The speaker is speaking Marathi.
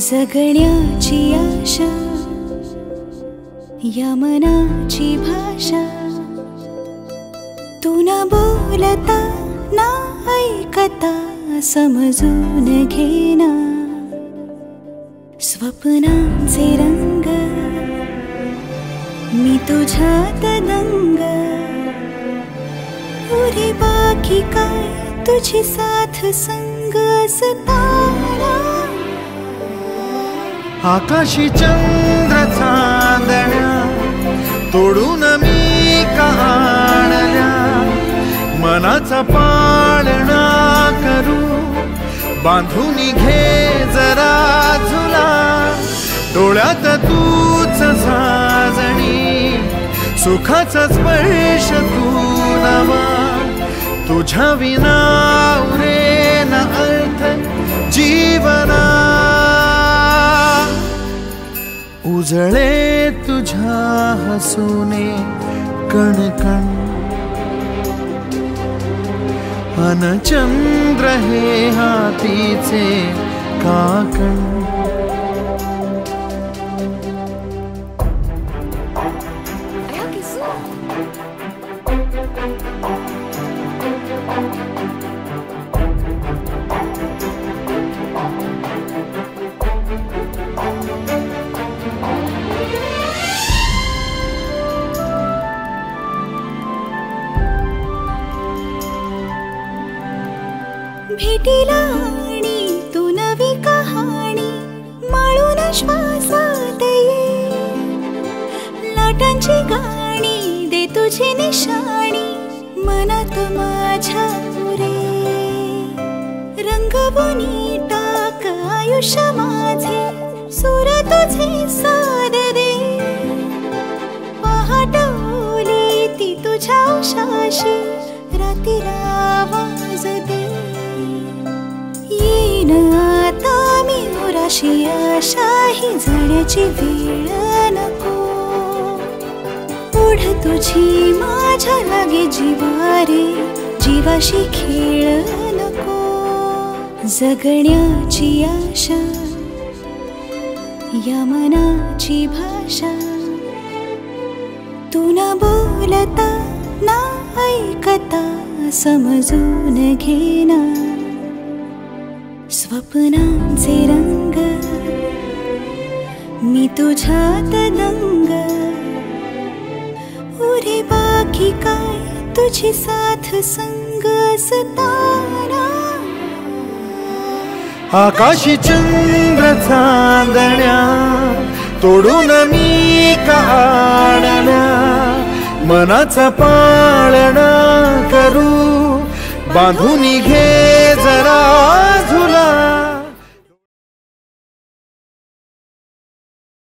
जगण्याची आशा या मनाची भाषा तू न बोलता ना ऐकता समजून घेना स्वप्नांचे रंग मी तुझ्यात दंग पुरे बाकी काय तुझी साथ संग असताना आकाशी चंद्र चांदण्या तोडून मी कहाणल्या मनाचा पाळणा करू बांधून घे जरा झुला डोळ्यात तूच साजणी सुखाचा स्पर्श तू नवा तुझ्या विना उरेन अर्थ जीवना उजळे तुझ्या हसूने कणकण अन चंद्र हे हातीचे काकण भेटीला आणि तू नवी कहाणी माळून श्वासात ये लाटांची गाणी दे तुझी निशाणी मनात माझ्या पुरे रंगवून टाक आयुष्य माझे सूर तुझे साद दे पहाट ओली ती तुझ्या उशाशी रातीला आवाज दे आता मी उराशी आशाही जाण्याची वेळ नको पुढ तुझी माझ्या लागे जीवारे जीवाशी खेळ नको जगण्याची आशा या मनाची भाषा तू न बोलता ना ऐकता समजून घेना स्वप्नांचे रंग मी तुझ्यात दंग उरे बाकी काय तुझी साथ संग असताना आकाशी चंद्र चांदण्या तोडून मी कहाणल्या मनाचा पाळणा करू बांधून घे जरा झुला